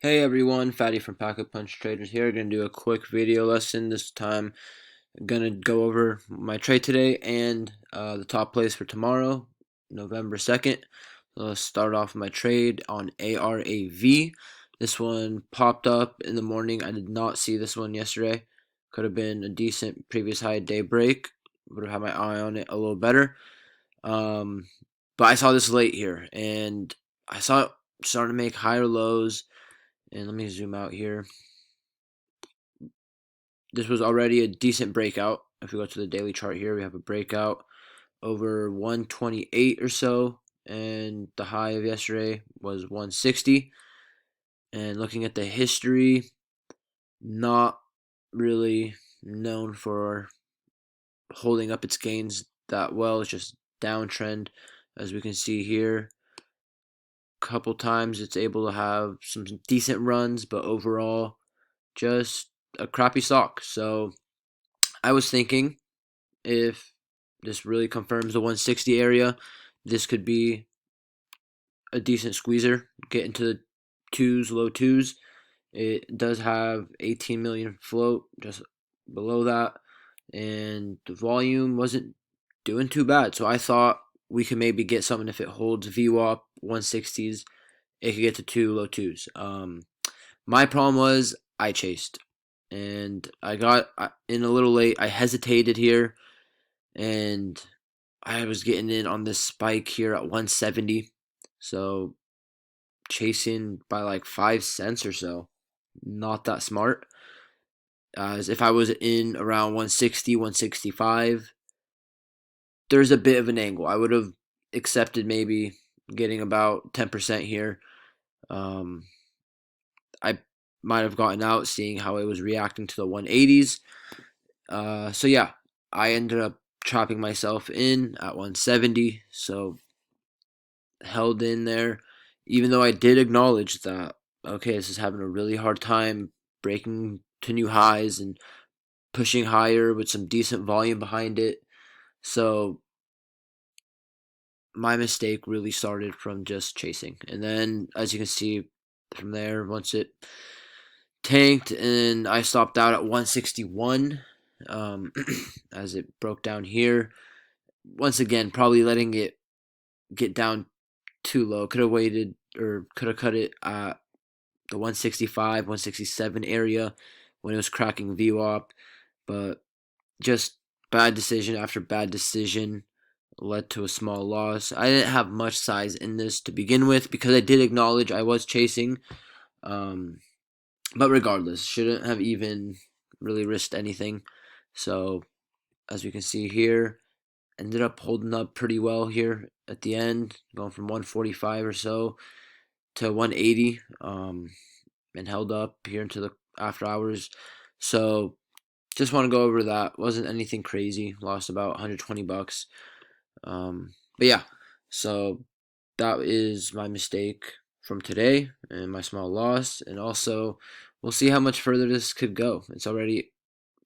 Hey everyone, Fatty from Packet Punch Traders here. Gonna do a quick video lesson. This time, I'm gonna go over my trade today and the top plays for tomorrow, November 2nd. So let's start off with my trade on ARAV. This one popped up in the morning. I did not see this one yesterday. Could have been a decent previous high day break. Would have had my eye on it a little better. Um, but I saw this late here, and I saw it starting to make higher lows. And let me zoom out here. This was already a decent breakout. If we go to the daily chart here, we have a breakout over 128 or so, and the high of yesterday was 160. And looking at the history, not really known for holding up its gains that well. It's just downtrend, as we can see here. Couple times it's able to have some decent runs, but overall, just a crappy stock. So I was thinking if this really confirms the 160 area, this could be a decent squeezer, get into the low twos. It does have 18 million float just below that, and the volume wasn't doing too bad. So I thought we could maybe get something if it holds VWAP 160s. It could get to low twos. My problem was I chased, and I got in a little late. I hesitated here, and I was getting in on this spike here at 170. So chasing by like 5 cents or so. Not that smart. As if I was in around 160, 165, there's a bit of an angle. I would have accepted maybe getting about 10% here. Um, I might have gotten out seeing how it was reacting to the 180s. So yeah, I ended up chopping myself in at 170. So held in there, even though I did acknowledge that, okay, this is having a really hard time breaking to new highs and pushing higher with some decent volume behind it. So my mistake really started from just chasing. And then, as you can see from there, once it tanked and I stopped out at 161, as it broke down here. Once again, probably letting it get down too low. Could have waited or could have cut it at the 165, 167 area when it was cracking VWAP, but just bad decision after bad decision led to a small loss. I didn't have much size in this to begin with because I did acknowledge I was chasing, um, but regardless, shouldn't have even really risked anything. So as we can see here, ended up holding up pretty well here at the end, going from 145 or so to 180, and held up here into the after hours. So just want to go over that. Wasn't anything crazy. Lost about 120 bucks. But yeah, so that is my mistake from today and my small loss. And also, we'll see how much further this could go. It's already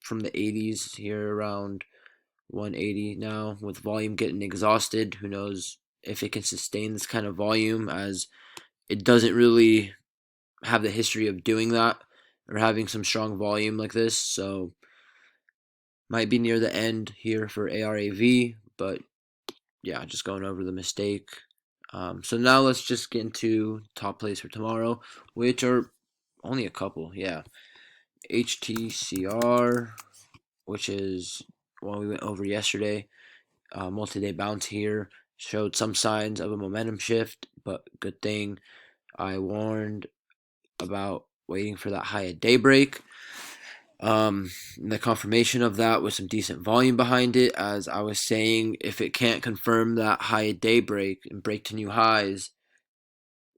from the 80s here around 180 now, with volume getting exhausted. Who knows if it can sustain this kind of volume, as it doesn't really have the history of doing that or having some strong volume like this. So might be near the end here for ARAV, but yeah, just going over the mistake. So now let's just get into top plays for tomorrow, which are only a couple. Yeah, HTCR, which is one we went over yesterday. Multi-day bounce here showed some signs of a momentum shift, but good thing I warned about waiting for that high at daybreak. The confirmation of that with some decent volume behind it, as I was saying, if it can't confirm that high at daybreak and break to new highs,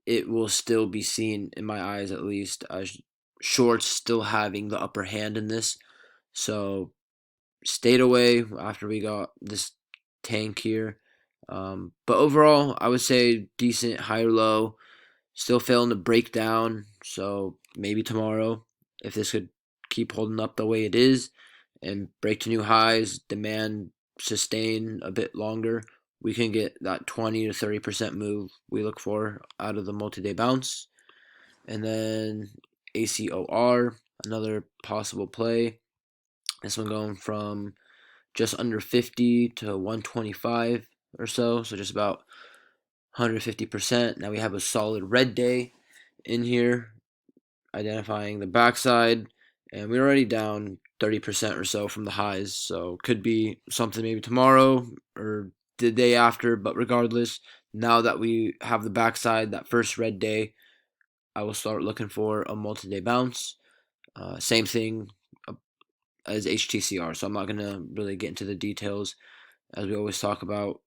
it will still be seen, in my eyes at least, as shorts still having the upper hand in this. So stayed away after we got this tank here. But overall, I would say decent higher low. Still failing to break down. So maybe tomorrow, if this could keep holding up the way it is and break to new highs, demand sustain a bit longer, we can get that 20 to 30% move we look for out of the multi-day bounce. And then ACOR, another possible play. This one going from just under 50 to 125 or so, so just about 150%. Now we have a solid red day in here, identifying the backside, and we're already down 30% or so from the highs, so could be something maybe tomorrow or the day after, but regardless, now that we have the backside, that first red day, I will start looking for a multi-day bounce. Same thing as HTCR, so I'm not going to really get into the details as we always talk about,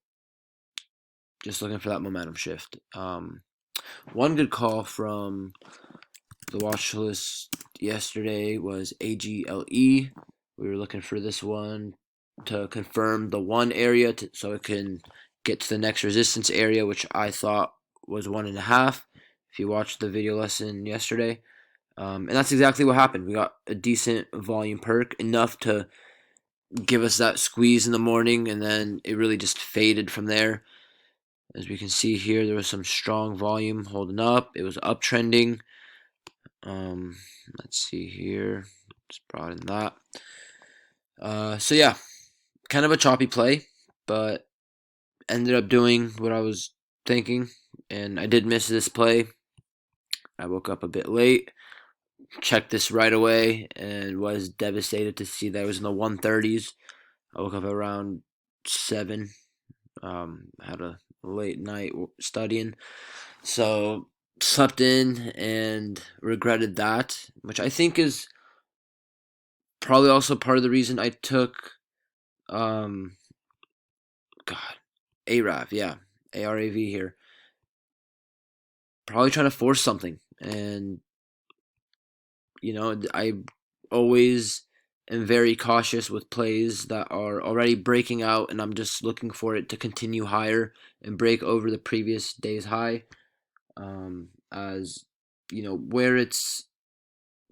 just looking for that momentum shift. One good call from the watch list yesterday was AGLE. We were looking for this one to confirm the one area so it can get to the next resistance area, which I thought was 1.5. If you watched the video lesson yesterday, and that's exactly what happened. We got a decent volume perk, enough to give us that squeeze in the morning, and then it really just faded from there. As we can see here, there was some strong volume holding up. It was uptrending. Let's see here. Just brought in that. So yeah, kind of a choppy play, but ended up doing what I was thinking, and I did miss this play. I woke up a bit late, checked this right away, and was devastated to see that it was in the 130s. I woke up around 7. Had a late night studying, so slept in and regretted that, which I think is probably also part of the reason I took um God, ARAV, yeah, ARAV here. Probably trying to force something, and I always am very cautious with plays that are already breaking out, and I'm just looking for it to continue higher and break over the previous day's high. As where it's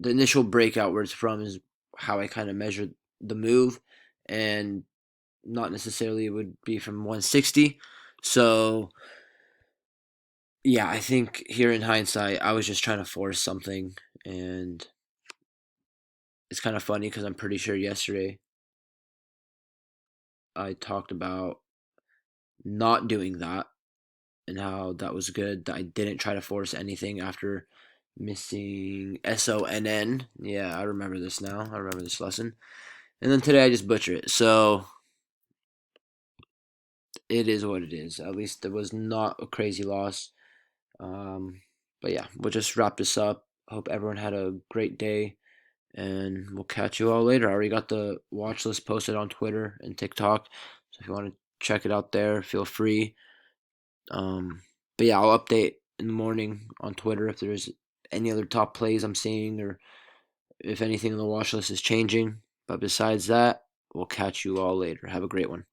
the initial breakout, where it's from, is how I kind of measure the move, and not necessarily it would be from 160. So yeah, I think here in hindsight, I was just trying to force something, and it's kind of funny because I'm pretty sure yesterday I talked about not doing that and how that was good, that I didn't try to force anything after missing SONN. Yeah, I remember this now. I remember this lesson. And then today I just butcher it. So it is what it is. At least it was not a crazy loss. But yeah, we'll just wrap this up. Hope everyone had a great day, and we'll catch you all later. I already got the watch list posted on Twitter and TikTok, so if you want to check it out there, feel free. But yeah, I'll update in the morning on Twitter if there's any other top plays I'm seeing, or if anything on the watch list is changing. But besides that, we'll catch you all later. Have a great one.